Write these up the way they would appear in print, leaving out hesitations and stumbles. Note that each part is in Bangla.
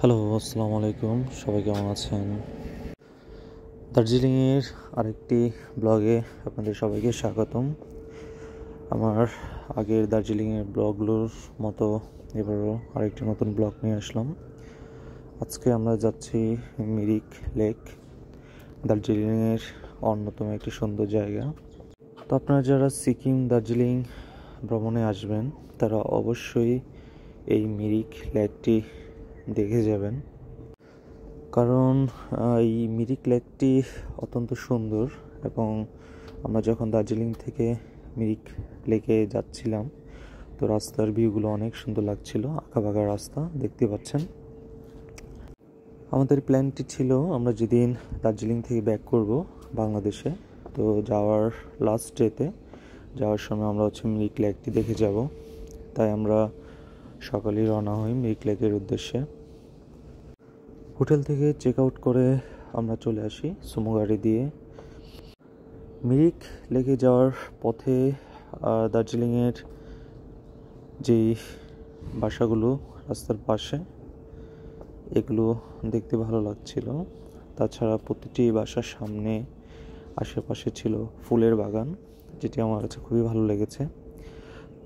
হ্যালো, আসসালামু আলাইকুম। সবাই কেমন আছেন? দার্জিলিংয়ের আরেকটি ব্লগে আপনাদের সবাইকে স্বাগতম। আমার আগের দার্জিলিংয়ের ব্লগগুলোর মতো এবারও আরেকটি নতুন ব্লগ নিয়ে আসলাম। আজকে আমরা যাচ্ছি মিরিক লেক, দার্জিলিংয়ের অন্যতম একটি সুন্দর জায়গা। তো আপনারা যারা সিকিম দার্জিলিং ভ্রমণে আসবেন তারা অবশ্যই এই মিরিক লেকটি দেখে যাবেন, কারণ এই মিরিক লেকটি অত্যন্ত সুন্দর। এবং আমরা যখন দার্জিলিং থেকে মিরিক লেকে যাচ্ছিলাম তো রাস্তার ভিউগুলো অনেক সুন্দর লাগছিল, আঁকাবাঁকা রাস্তা দেখতে পাচ্ছেন। আমাদের প্ল্যানটি ছিল আমরা যেদিন দার্জিলিং থেকে ব্যাক করব বাংলাদেশে, তো যাওয়ার লাস্ট ডেতে যাওয়ার সময় আমরা মিরিক লেকটি দেখে যাব। তাই আমরা সকালেই রওনা হই মিরিক লেকের উদ্দেশ্যে। হোটেল থেকে চেক আউট করে আমরা চলে আসি সুমো গাড়ি দিয়ে। মিরিক লেকে যাওয়ার পথে দার্জিলিংয়ের যেই বাসাগুলো রাস্তার পাশে, এগুলো দেখতে ভালো লাগছিল। তাছাড়া প্রতিটি বাসার সামনে আশেপাশে ছিল ফুলের বাগান, যেটি আমার কাছে খুবই ভালো লেগেছে।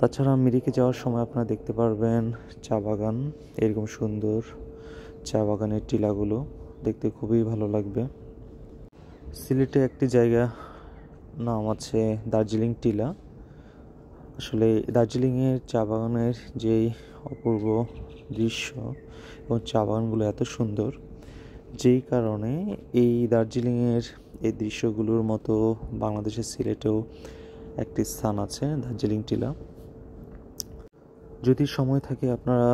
তাছাড়া মিরিকে যাওয়ার সময় আপনারা দেখতে পারবেন চা বাগান, এরকম সুন্দর চা বাগানের টিলাগুলো দেখতে খুবই ভালো লাগবে। সিলেটে একটি জায়গা নাম আছে দার্জিলিং টিলা। আসলে দার্জিলিংয়ের চা বাগানের যেই অপূর্ব দৃশ্য এবং চা বাগানগুলো এত সুন্দর, যেই কারণে এই দার্জিলিংয়ের এই দৃশ্যগুলোর মতো বাংলাদেশের সিলেটেও একটি স্থান আছে দার্জিলিং টিলা। যদি সময় থাকে আপনারা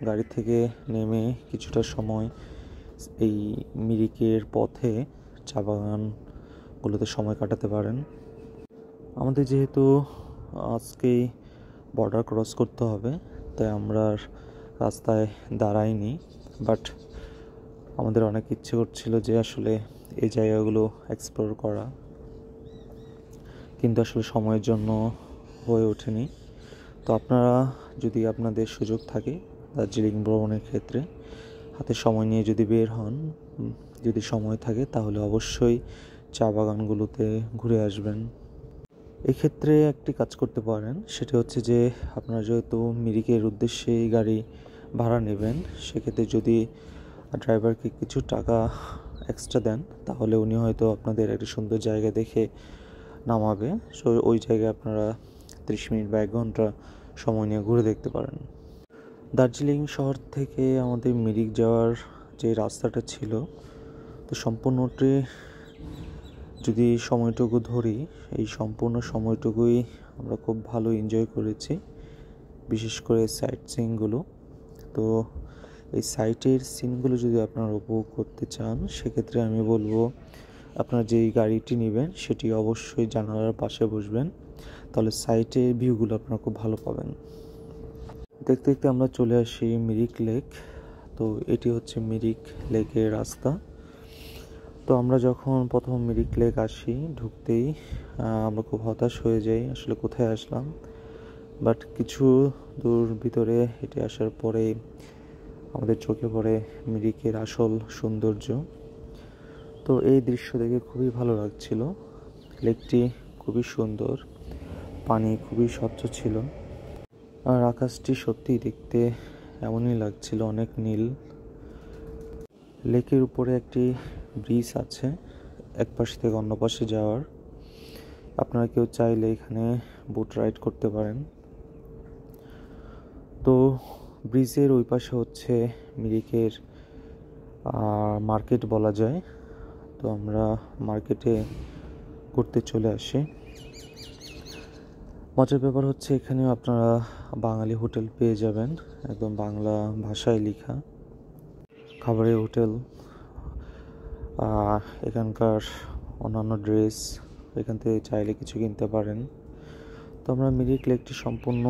গাড়ি থেকে নেমে কিছুটা সময় এই মিরিকের পথে চা বাগানগুলোতে সময় কাটাতে পারেন। আমাদের যেহেতু আজকেই বর্ডার ক্রস করতে হবে, তাই আমরা রাস্তায় দাঁড়াইনি, বাট আমাদের অনেক ইচ্ছে করছিল যে আসলে এই জায়গাগুলো এক্সপ্লোর করা, কিন্তু আসলে সময়ের জন্য হয়ে ওঠেনি। তো আপনারা যদি আপনাদের সুযোগ থাকে দার্জিলিং ভ্রমণের ক্ষেত্রে হাতে সময় নিয়ে যদি বের হন, যদি সময় থাকে তাহলে অবশ্যই চা বাগানগুলোতে ঘুরে আসবেন। এক্ষেত্রে একটি কাজ করতে পারেন, সেটা হচ্ছে যে আপনারা যেহেতু মিরিকের উদ্দেশ্যে গাড়ি ভাড়া নেবেন, সেক্ষেত্রে যদি ড্রাইভারকে কিছু টাকা এক্সট্রা দেন তাহলে উনি হয়তো আপনাদের একটা সুন্দর জায়গা দেখে নামাবে। সো ওই জায়গায় আপনারা 30 মিনিট বা 1 ঘন্টা সময় নিয়ে ঘুরে দেখতে পারেন। দার্জিলিং শহর থেকে আমাদের মিরিক যাওয়ার যে রাস্তাটা ছিল, তো সম্পূর্ণটি যদি সময়টুকু ধরি, এই সম্পূর্ণ সময়টুকুই আমরা খুব ভালো এনজয় করেছি, বিশেষ করে সাইট সিনগুলো। তো এই সাইটের সিনগুলো যদি আপনারা উপভোগ করতে চান, সেক্ষেত্রে আমি বলবো আপনারা যেই গাড়িটি নেবেন সেটি অবশ্যই জানালার পাশে বসবেন, তাহলে সাইটের ভিউগুলো আপনারা খুব ভালো পাবেন। দেখতে দেখতে আমরা চলে আসি মিরিক লেক। তো এটি হচ্ছে মিরিক লেকের রাস্তা। তো আমরা যখন প্রথম মিরিক লেক আসি, ঢুকতেই আমরা খুব হতাশ হয়ে যাই, আসলে কোথায় আসলাম। বাট কিছু দূর ভিতরে হেঁটে আসার পরে আমাদের চোখে পড়ে মিরিকের আসল সৌন্দর্য। তো এই দৃশ্য দেখে খুবই ভালো লাগছিল। লেকটি খুবই সুন্দর, পানি খুবই স্বচ্ছ ছিল, আর আকাশটি সত্যিই দেখতে এমনই লাগছিল, অনেক নীল। লেকের উপরে একটি ব্রিজ আছে এক পাশ থেকে অন্য পাশে যাওয়ার। আপনারা কেউ চাইলে এখানে বোট রাইড করতে পারেন। তো ব্রিজের ওই পাশে হচ্ছে মিরিকের মার্কেট বলা যায়। তো আমরা মার্কেটে ঘুরতে চলে আসি। মজার ব্যাপার হচ্ছে এখানেও আপনারা বাঙালি হোটেল পেয়ে যাবেন, একদম বাংলা ভাষায় লেখা খাবারের হোটেল। এখানকার অন্যান্য ড্রেস এখান থেকে চাইলে কিছু কিনতে পারেন। তো আমরা মিরিক লেকটি সম্পূর্ণ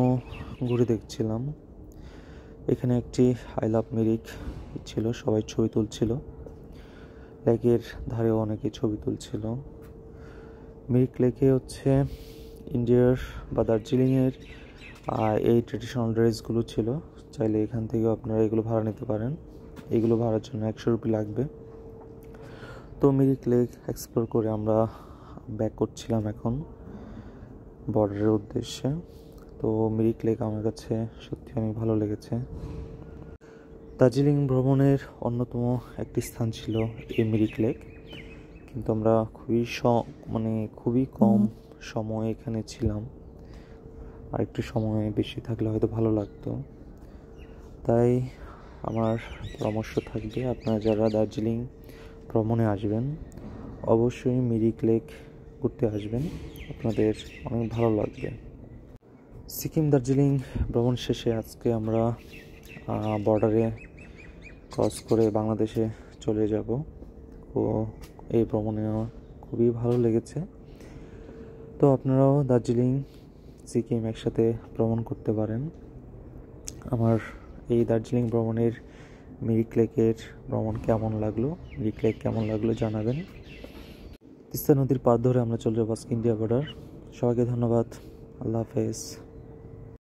ঘুরে দেখছিলাম। এখানে একটি আই লাভ মিরিক ছিল, সবাই ছবি তুলছিল, লেকের ধারেও অনেকে ছবি তুলছিল। মিরিক লেকে হচ্ছে ইন্ডিয়ার বা দার্জিলিংয়ের এই ট্রেডিশনাল ড্রেসগুলো ছিল, চাইলে এখান থেকেও আপনারা এগুলো ভাড়া নিতে পারেন। এগুলো ভাড়ার জন্য 100 রুপি লাগবে। তো মিরিক লেক এক্সপ্লোর করে আমরা ব্যাক করছিলাম এখন বর্ডারের উদ্দেশ্যে। তো মিরিক লেক আমার কাছে সত্যি অনেক ভালো লেগেছে। দার্জিলিং ভ্রমণের অন্যতম একটি স্থান ছিল এই মিরিক লেক, কিন্তু আমরা খুবই কম সময় এখানে ছিলাম, আর একটু সময় বেশি থাকলে হয়তো ভালো লাগতো। তাই আমার পরামর্শ থাকবে, আপনারা যারা দার্জিলিং ভ্রমণে আসবেন অবশ্যই মিরিক লেক ঘুরতে আসবেন, আপনাদের অনেক ভালো লাগবে। সিকিম দার্জিলিং ভ্রমণ শেষে আজকে আমরা বর্ডারে ক্রস করে বাংলাদেশে চলে যাব। তো এই ভ্রমণে খুবই ভালো লেগেছে। তো আপনারাও দার্জিলিং সিকিম একসাথে ভ্রমণ করতে পারেন। আমার এই দার্জিলিং ভ্রমণের মিরিক লেকের ভ্রমণ কেমন লাগলো, মিরিক লেক কেমন লাগলো জানাবেন। তিস্তা নদীর পাড় ধরে আমরা চলে যাবো আজকে ইন্ডিয়া বর্ডার। সবাইকে ধন্যবাদ, আল্লাহ হাফেজ।